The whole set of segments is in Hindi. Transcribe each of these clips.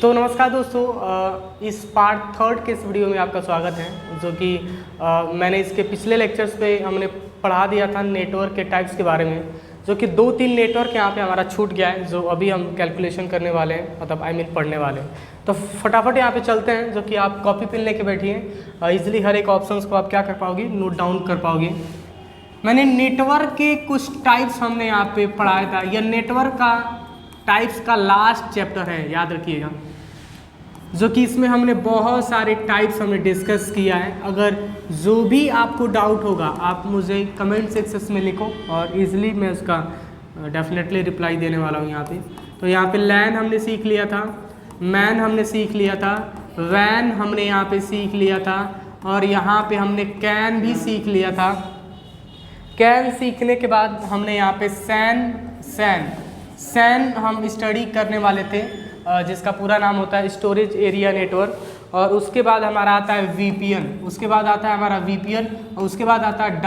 तो नमस्कार दोस्तों, इस पार्ट थर्ड के इस वीडियो में आपका स्वागत है। जो कि मैंने इसके पिछले लेक्चर्स पे हमने पढ़ा दिया था नेटवर्क के टाइप्स के बारे में, जो कि 2-3 नेटवर्क यहाँ पे हमारा छूट गया है, जो अभी हम कैलकुलेशन करने वाले हैं, मतलब पढ़ने वाले हैं। तो फटाफट यहाँ पे चलते हैं, जो कि आप कॉपी पेन लेके बैठिए, ईजिली हर एक ऑप्शंस को आप क्या कर पाओगे, नोट डाउन कर पाओगे। मैंने नेटवर्क के कुछ टाइप्स हमने यहाँ पे पढ़ाया था। यह नेटवर्क का टाइप्स का लास्ट चैप्टर है, याद रखिएगा, जो कि इसमें हमने बहुत सारे टाइप्स हमने डिस्कस किया है। अगर जो भी आपको डाउट होगा आप मुझे कमेंट सेक्शन में लिखो और इजीली मैं उसका डेफिनेटली रिप्लाई देने वाला हूँ यहाँ पे। तो यहाँ पे लैन हमने सीख लिया था, मैन हमने सीख लिया था, वैन हमने यहाँ पे सीख लिया था, और यहाँ पे हमने कैन भी सीख लिया था। कैन सीखने के बाद हमने यहाँ पे सैन हम स्टडी करने वाले थे, जिसका पूरा नाम होता है स्टोरेज एरिया नेटवर्क। और उसके बाद हमारा आता है वीपीएन, उसके बाद आता है हमारा वीपीएन, और उसके बाद आता है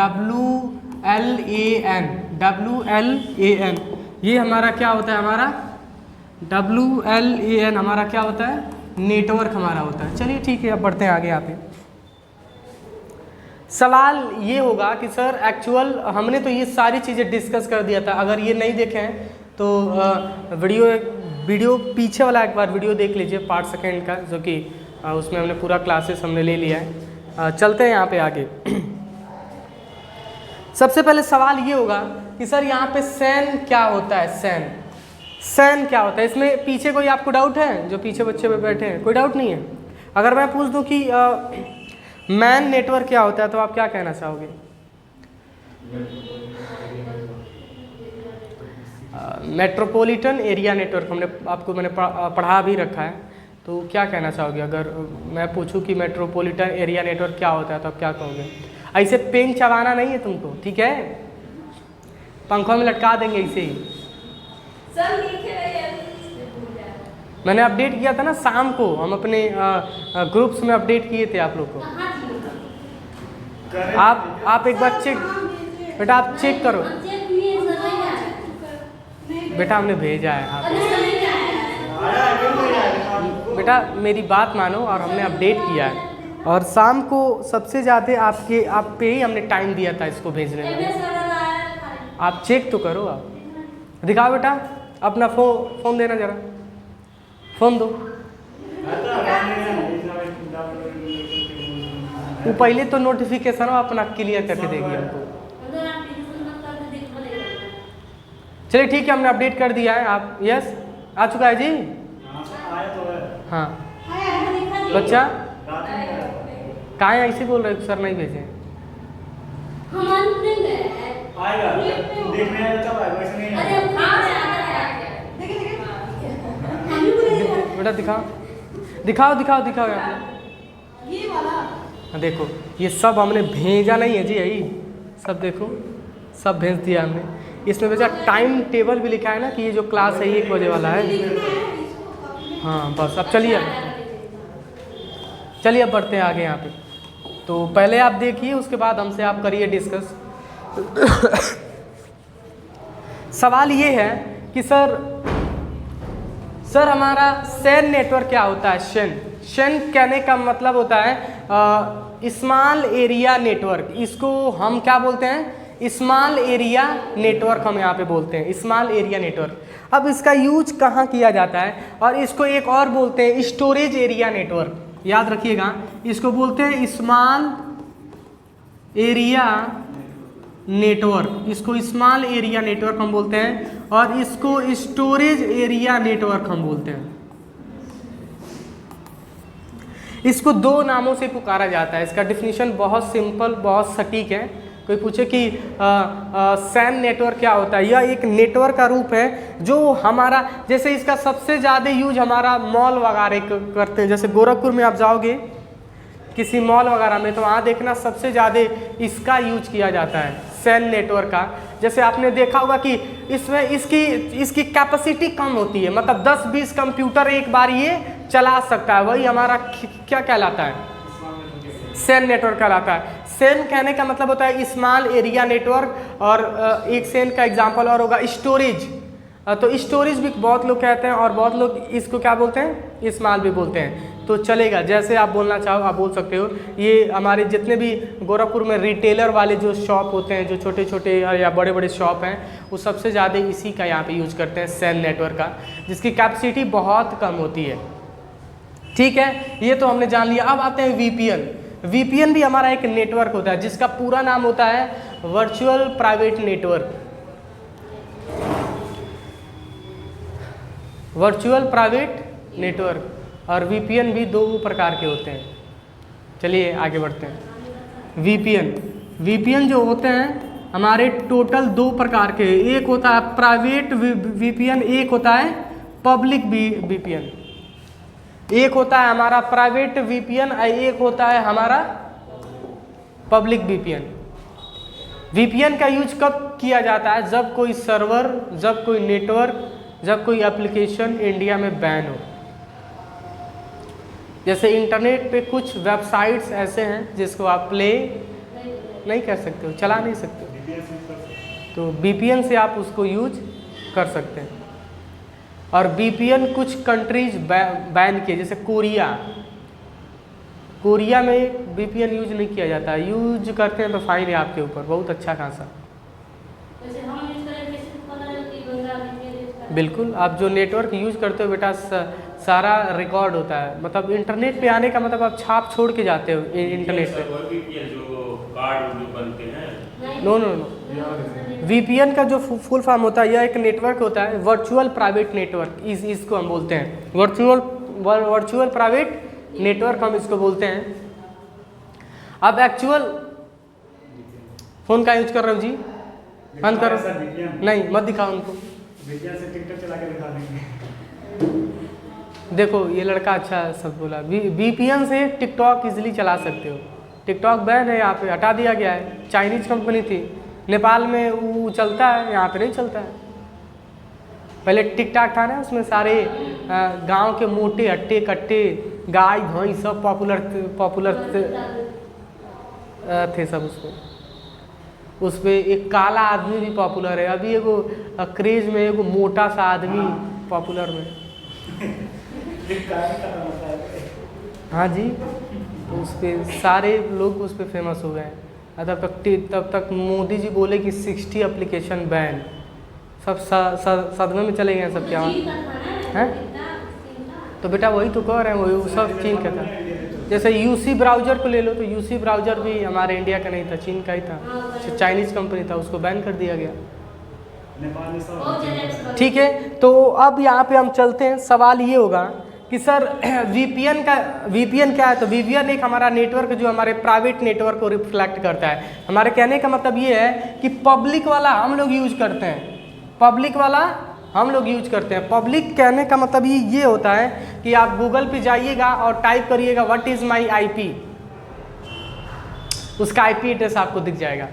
WLAN। ये हमारा क्या होता है, हमारा WLAN हमारा क्या होता है, नेटवर्क हमारा होता है। चलिए ठीक है, अब बढ़ते हैं आगे। यहाँ पे सवाल ये होगा कि सर एक्चुअल हमने तो ये सारी चीज़ें डिस्कस कर दिया था। अगर ये नहीं देखें तो वीडियो पीछे वाला एक बार वीडियो देख लीजिए, पार्ट सेकेंड का, जो कि उसमें हमने पूरा क्लासेस हमने ले लिया है। चलते हैं यहाँ पे आगे। सबसे पहले सवाल ये होगा कि सर यहाँ पे सैन क्या होता है, सैन क्या होता है। इसमें पीछे कोई आपको डाउट है, जो पीछे बच्चे पे बैठे हैं, कोई डाउट नहीं है? अगर मैं पूछ दूँ कि मैन नेटवर्क क्या होता है तो आप क्या कहना चाहोगे? मेट्रोपॉलिटन एरिया नेटवर्क मैंने पढ़ा भी रखा है, तो क्या कहना चाहोगे? अगर मैं पूछूं कि मेट्रोपॉलिटन एरिया नेटवर्क क्या होता है तो आप क्या कहोगे? ऐसे पेन चबाना नहीं है तुमको, ठीक है? पंखों में लटका देंगे ऐसे ही। मैंने अपडेट किया था ना शाम को, हम अपने ग्रुप्स में अपडेट किए थे आप लोग को। आप एक बार चेक, बेटा आप चेक करो, बेटा हमने भेजा है आप, बेटा मेरी बात मानो, और हमने अपडेट किया है, और शाम को सबसे ज़्यादा आप पे ही हमने टाइम दिया था इसको भेजने में। आप चेक तो करो, आप दिखाओ बेटा अपना फ़ोन देना, ज़रा फ़ोन दो। वो पहले तो नोटिफिकेशन अपना क्लियर करके देगी हमको। चलिए ठीक है, हमने अपडेट कर दिया है। आप यस आ चुका है जी? हाँ बच्चा कहाँ है, ऐसे बोल रहे सर नहीं भेजे। बेटा दिखाओ यहाँ पे। देखो ये सब हमने भेजा नहीं है जी, यही सब देखो, सब भेज दिया हमने। इसमें वैसे टाइम टेबल भी लिखा है ना कि ये जो क्लास है 1 बजे वाला है। हाँ बस, अब चलिए अब बढ़ते हैं आगे यहाँ पे। तो पहले आप देखिए, उसके बाद हमसे आप करिए डिस्कस। सवाल ये है कि सर हमारा सैन नेटवर्क क्या होता है? सैन कहने का मतलब होता है स्मॉल एरिया नेटवर्क। इसको हम क्या बोलते हैं? स्मॉल एरिया नेटवर्क हम यहाँ पे बोलते हैं, स्मॉल एरिया नेटवर्क। अब इसका यूज कहाँ किया जाता है? और इसको एक और बोलते हैं स्टोरेज एरिया नेटवर्क। याद रखिएगा, इसको बोलते हैं स्मॉल एरिया नेटवर्क। इसको स्मॉल एरिया नेटवर्क हम बोलते हैं, और इसको स्टोरेज एरिया नेटवर्क हम बोलते हैं। इसको 2 नामों से पुकारा जाता है। इसका डिफिनीशन बहुत सिंपल, बहुत सटीक है। कोई पूछे कि सैन नेटवर्क क्या होता है? यह एक नेटवर्क का रूप है जो हमारा, जैसे इसका सबसे ज़्यादा यूज हमारा मॉल वगैरह करते हैं। जैसे गोरखपुर में आप जाओगे किसी मॉल वगैरह में, तो वहाँ देखना सबसे ज़्यादा इसका यूज किया जाता है, सैन नेटवर्क का। जैसे आपने देखा होगा कि इसमें इसकी कैपेसिटी कम होती है, मतलब 10-20 कंप्यूटर एक बार ये चला सकता है। वही हमारा क्या कहलाता है? सैन नेटवर्क कहलाता है। सैन कहने का मतलब होता है स्मॉल एरिया नेटवर्क, और एक सैन का एग्जांपल और होगा स्टोरेज। तो स्टोरेज भी बहुत लोग कहते हैं और बहुत लोग इसको क्या बोलते हैं, स्मॉल भी बोलते हैं, तो चलेगा, जैसे आप बोलना चाहो आप बोल सकते हो। ये हमारे जितने भी गोरखपुर में रिटेलर वाले जो शॉप होते हैं, जो छोटे छोटे या बड़े बड़े शॉप हैं, वो सबसे ज़्यादा इसी का यहाँ पे यूज करते हैं, सेल नेटवर्क का, जिसकी कैपेसिटी बहुत कम होती है। ठीक है, ये तो हमने जान लिया। अब आते हैं वीपीएन। वीपीएन भी हमारा एक नेटवर्क होता है जिसका पूरा नाम होता है virtual private network. Virtual private network और वीपीएन भी 2 प्रकार के होते हैं। चलिए आगे बढ़ते हैं। वीपीएन जो होते हैं हमारे टोटल 2 प्रकार के, एक होता है प्राइवेट वीपीएन, एक होता है पब्लिक वीपीएन। एक होता है हमारा प्राइवेट वीपीएन और एक होता है हमारा पब्लिक वीपीएन। वीपीएन का यूज कब किया जाता है? जब कोई सर्वर, जब कोई नेटवर्क, जब कोई एप्लीकेशन इंडिया में बैन हो। जैसे इंटरनेट पे कुछ वेबसाइट्स ऐसे हैं जिसको आप प्ले नहीं कर सकते हो, चला नहीं सकते हो, तो वीपीएन से आप उसको यूज कर सकते हैं। और वीपीएन कुछ कंट्रीज बैन किए, जैसे कोरिया में वीपीएन यूज नहीं किया जाता है, यूज करते हैं तो फाइन है आपके ऊपर, बहुत अच्छा खासा। बिल्कुल, आप जो नेटवर्क यूज करते हो बेटा सारा रिकॉर्ड होता है, मतलब इंटरनेट पे आने का मतलब आप छाप छोड़ के जाते हो इंटरनेट पे। नो, वीपीएन का जो फुल फॉर्म होता है, यह एक नेटवर्क होता है, वर्चुअल प्राइवेट नेटवर्क, इसको हम बोलते हैं वर्चुअल प्राइवेट नेटवर्क, हम इसको बोलते हैं। अब एक्चुअल फोन का यूज कर रहे हो जी, बंद करो, नहीं मत दिखाओ उनको। देखो ये लड़का अच्छा सब बोला, वीपीएन से टिकटॉक इजीली चला सकते हो। टिकटॉक बैन है यहाँ पे, हटा दिया गया है, चाइनीज कंपनी थी, नेपाल में वो चलता है, यहाँ पे नहीं चलता है। पहले टिकटॉक था ना, उसमें सारे गांव के मोटे हट्टे कट्टे गाय भैंस सब पॉपुलर थे सब उस पर एक काला आदमी भी पॉपुलर है। अभी एगो क्रेज में एगो मोटा सा आदमी पॉपुलर में। हाँ जी, तो उस पर सारे लोग उस पर फेमस हो गए हैं। तब तक मोदी जी बोले कि 60 एप्लीकेशन बैन, सब सदमे में चले गए सब। क्या है? तो बेटा वही तो कह रहे हैं, वही सब चीन का था। जैसे यूसी ब्राउज़र को ले लो, तो यूसी ब्राउज़र भी हमारे इंडिया का नहीं था, चीन का ही था, चाइनीज़ कंपनी था, उसको बैन कर दिया गया। ठीक है, तो अब यहाँ पे हम चलते हैं। सवाल ये होगा कि सर वीपीएन क्या है? तो वीपीएन एक हमारा नेटवर्क जो हमारे प्राइवेट नेटवर्क को रिफ्लेक्ट करता है। हमारे कहने का मतलब ये है कि पब्लिक वाला हम लोग यूज करते हैं, पब्लिक कहने का मतलब ये होता है कि आप गूगल पे जाइएगा और टाइप करिएगा व्हाट इज़ माई आईपी, उसका आईपी एड्रेस आपको दिख जाएगा।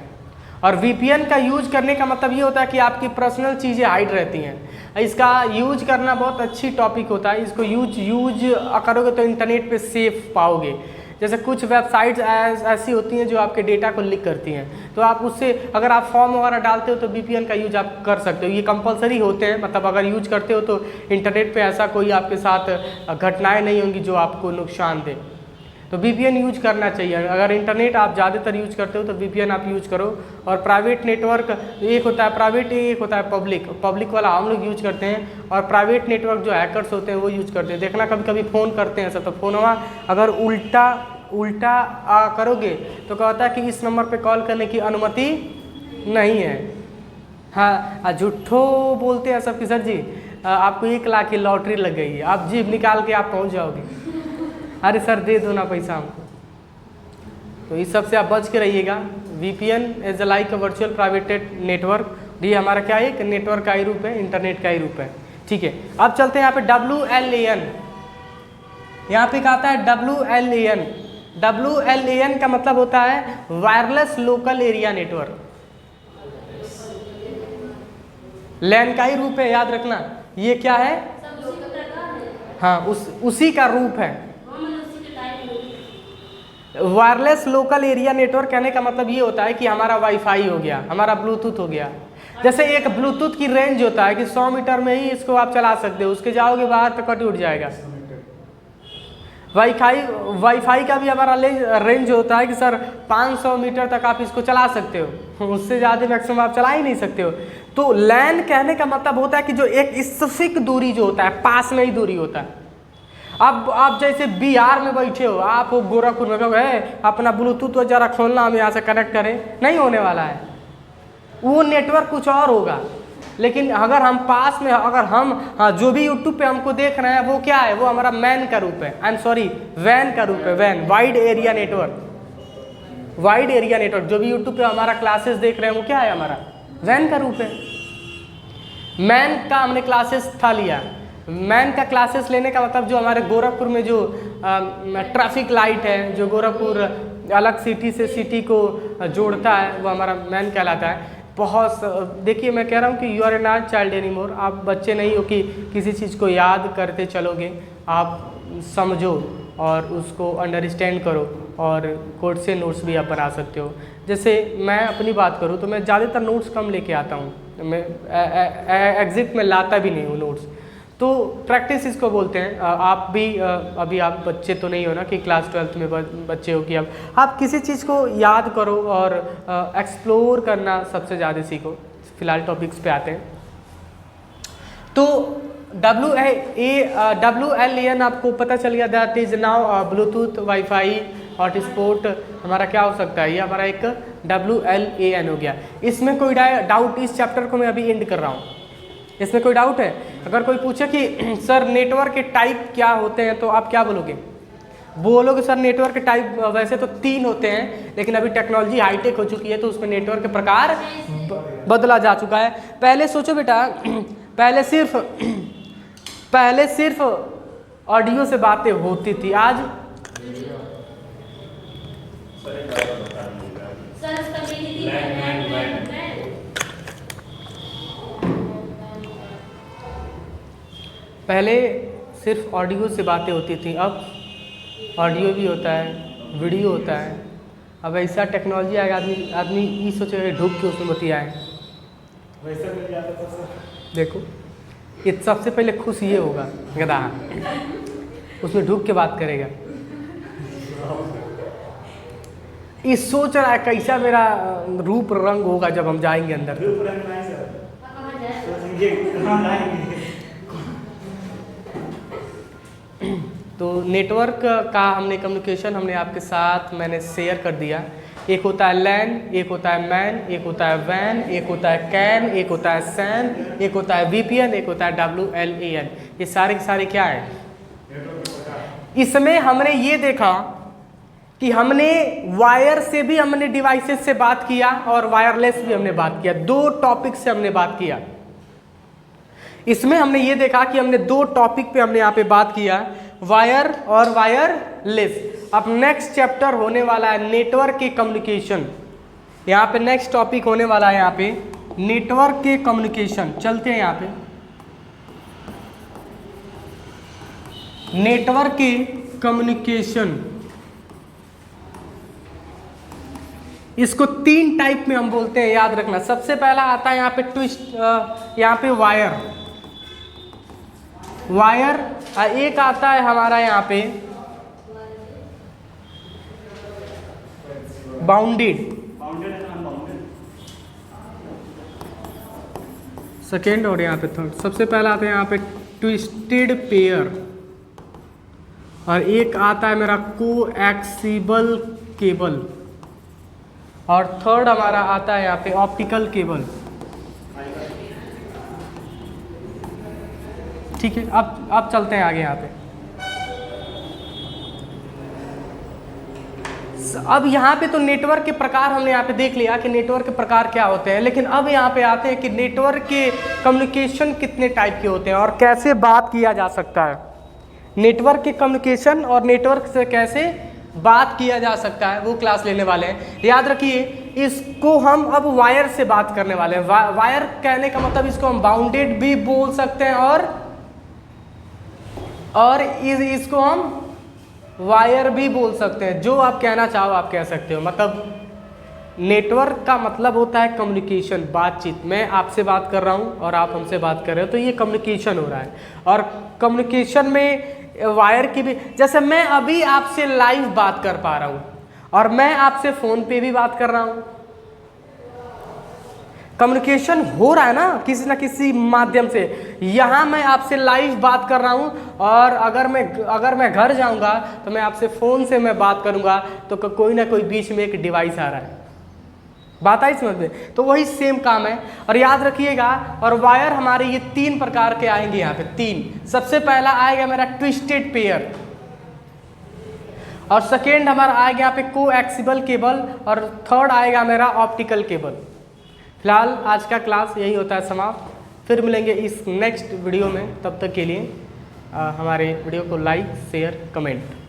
और वीपीएन का यूज करने का मतलब ये होता है कि आपकी पर्सनल चीज़ें हाइड रहती हैं। इसका यूज करना बहुत अच्छी टॉपिक होता है, इसको यूज करोगे तो इंटरनेट पे सेफ पाओगे। जैसे कुछ वेबसाइट्स ऐसी होती हैं जो आपके डेटा को लीक करती हैं, तो आप उससे अगर आप फॉर्म वगैरह डालते हो तो वीपीएन का यूज आप कर सकते हो। ये कंपलसरी होते हैं, मतलब अगर यूज करते हो तो इंटरनेट पे ऐसा कोई आपके साथ घटनाएं नहीं होंगी जो आपको नुकसान दे। तो वीपीएन यूज करना चाहिए। अगर इंटरनेट आप ज़्यादातर यूज करते हो तो वीपीएन आप यूज करो। और प्राइवेट नेटवर्क एक होता है प्राइवेट, एक होता है पब्लिक वाला हम लोग यूज करते हैं, और प्राइवेट नेटवर्क जो हैकर्स होते हैं वो यूज करते हैं। देखना कभी कभी फ़ोन करते हैं सब, तो फ़ोन अगर उल्टा करोगे तो कहता है कि इस नंबर पे कॉल करने की अनुमति नहीं है। हाँ, झूठो बोलते हैं सब कि सर जी आपको 1 लाख की लॉटरी लग गई है, आप जेब निकाल के आप पहुंच जाओगे, अरे सर दे दो ना पैसा हमको। तो इस सब से आप बच के रहिएगा। VPN as like virtual private network, ये हमारा क्या है? एक नेटवर्क का ही रूप है, इंटरनेट का ही रूप है। ठीक है, अब चलते हैं यहाँ पे WLAN। यहाँ पे क्या आता है? WLAN का मतलब होता है वायरलेस लोकल एरिया नेटवर्क। लैन का ही रूप है, याद रखना। ये क्या है? हाँ, उसी का रूप है। वायरलेस लोकल एरिया नेटवर्क कहने का मतलब ये होता है कि हमारा वाईफाई हो गया, हमारा ब्लूटूथ हो गया, जैसे एक ब्लूटूथ की रेंज होता है कि 100 मीटर में ही इसको आप चला सकते हो, उसके जाओगे बाहर तो कट उठ जाएगा। वाईफाई का भी हमारा रेंज होता है कि सर 500 मीटर तक आप इसको चला सकते हो, उससे ज़्यादा मैक्सिमम आप चला ही नहीं सकते हो। तो लैन कहने का मतलब होता है कि जो एक स्पेसिफिक दूरी जो होता है, पास में ही दूरी होता है। अब आप जैसे बिहार में बैठे हो, आप गोरखपुर में कहोगे अपना ब्लूटूथ जरा खोलना, हम यहाँ से कनेक्ट करें, नहीं होने वाला है, वो नेटवर्क कुछ और होगा। लेकिन अगर हम पास में, अगर हम जो भी यूट्यूब पे हमको देख रहे हैं वो क्या है, वो हमारा मैन का रूप है, आई एम सॉरी वैन का रूप है, वैन, wide area network. Wide area network जो भी यूट्यूब पे हमारा क्लासेस देख रहे हैं वो क्या है, हमारा वैन का रूप है। मैन का हमने क्लासेस था लिया, मैन का क्लासेस लेने का मतलब जो हमारे गोरखपुर में जो ट्रैफिक लाइट है, जो गोरखपुर अलग सिटी से सिटी को जोड़ता है, वो हमारा मैन कहलाता है। बहुत देखिए, मैं कह रहा हूँ कि you are a not child any more, आप बच्चे नहीं हो कि किसी चीज़ को याद करते चलोगे, आप समझो और उसको अंडरस्टैंड करो, और कोड से नोट्स भी आप बना सकते हो। जैसे मैं अपनी बात करूँ तो मैं ज़्यादातर नोट्स कम लेके आता हूँ, मैं एग्जिट में लाता भी नहीं हूँ नोट्स, तो प्रैक्टिस इसको बोलते हैं। आप भी अभी आप बच्चे तो नहीं हो ना कि क्लास 12th में बच्चे हो कि अब आप किसी चीज़ को याद करो और एक्सप्लोर करना सबसे ज़्यादा सीखो। फिलहाल टॉपिक्स पे आते हैं। तो WLAN आपको पता चल गया, that is now Bluetooth wifi hotspot हमारा क्या हो सकता है, ये हमारा एक WLAN हो गया। इसमें कोई डाउट, इस चैप्टर को मैं अभी एंड कर रहा हूँ, इसमें कोई डाउट है? अगर कोई पूछे कि सर नेटवर्क के टाइप क्या होते हैं, तो आप क्या बोलोगे? बोलोगे सर नेटवर्क के टाइप वैसे तो 3 होते हैं, लेकिन अभी टेक्नोलॉजी हाईटेक हो चुकी है तो उसमें नेटवर्क के प्रकार बदला जा चुका है। पहले सोचो बेटा, पहले सिर्फ ऑडियो से बातें होती थी, आज पहले सिर्फ ऑडियो से बातें होती थी, अब ऑडियो भी होता है, वीडियो होता है। अब ऐसा टेक्नोलॉजी आएगा, आदमी ये सोचेगा ढूक के उसमें बतियाए। वैसा मिल जाता था सर। देखो, ये सबसे पहले खुश ये होगा गधा, उसमें ढूक के बात करेगा। ये सोच रहा है कैसा मेरा रूप रंग होगा जब हम जाएंगे अंदर। रूप रंग नहीं सर, तो नेटवर्क का हमने कम्युनिकेशन हमने आपके साथ मैंने शेयर कर दिया। एक होता है लैन, एक होता है मैन, एक होता है वैन, एक होता है कैन, एक होता है सैन, एक होता है VPN, एक होता है WLAN। ये सारे के सारे क्या है? इसमें हमने ये देखा कि हमने वायर से भी हमने डिवाइसेस से बात किया और वायरलेस भी हमने बात किया। 2 टॉपिक से हमने बात किया। इसमें हमने ये देखा कि हमने 2 टॉपिक पे हमने यहाँ पे बात किया, वायर और वायरलेस। अब नेक्स्ट चैप्टर होने वाला है नेटवर्क के कम्युनिकेशन। यहाँ पे नेक्स्ट टॉपिक होने वाला है यहाँ पे नेटवर्क के कम्युनिकेशन। चलते हैं यहाँ पे नेटवर्क के कम्युनिकेशन। इसको 3 टाइप में हम बोलते हैं, याद रखना। सबसे पहला आता है यहाँ पे ट्विस्ट, यहाँ पे वायर, एक आता है हमारा यहाँ पे बाउंडेड, सेकेंड, और यहाँ पे थर्ड। सबसे पहला आता है यहाँ पे ट्विस्टेड पेयर, और एक आता है मेरा कोएक्सिबल केबल, और थर्ड हमारा आता है यहाँ पे ऑप्टिकल केबल। ठीक है, अब चलते हैं आगे यहाँ पे। अब यहाँ पे तो नेटवर्क के प्रकार हमने यहाँ पे देख लिया कि नेटवर्क के प्रकार क्या होते हैं, लेकिन अब यहाँ पे आते हैं कि नेटवर्क के कम्युनिकेशन कितने टाइप के होते हैं और कैसे बात किया जा सकता है। नेटवर्क के कम्युनिकेशन और नेटवर्क से कैसे बात किया जा सकता है वो क्लास लेने वाले हैं। याद रखिए, इसको हम अब वायर से बात करने वाले हैं। वायर कहने का मतलब इसको हम बाउंडेड भी बोल सकते हैं और इसको हम वायर भी बोल सकते हैं। जो आप कहना चाहो आप कह सकते हो। मतलब नेटवर्क का मतलब होता है कम्युनिकेशन, बातचीत। मैं आपसे बात कर रहा हूँ और आप हमसे बात कर रहे हो, तो ये कम्युनिकेशन हो रहा है। और कम्युनिकेशन में वायर की भी, जैसे मैं अभी आपसे लाइव बात कर पा रहा हूँ और मैं आपसे फ़ोन पे भी बात कर रहा हूँ, कम्युनिकेशन हो रहा है ना किसी माध्यम से। यहाँ मैं आपसे लाइव बात कर रहा हूँ और अगर मैं घर जाऊँगा तो मैं आपसे फ़ोन से मैं बात करूँगा, तो कोई ना कोई बीच में एक डिवाइस आ रहा है। बात आई समझ में? तो वही सेम काम है। और याद रखिएगा, और वायर हमारे ये 3 प्रकार के आएंगे यहाँ पे, 3। सबसे पहला आएगा मेरा ट्विस्टेड पेयर, और सेकेंड हमारा आएगा यहाँ पे कोएक्सियल केबल, और थर्ड आएगा मेरा ऑप्टिकल केबल। फिलहाल आज का क्लास यही होता है समाप्त। फिर मिलेंगे इस नेक्स्ट वीडियो में, तब तक के लिए हमारे वीडियो को लाइक, शेयर, कमेंट।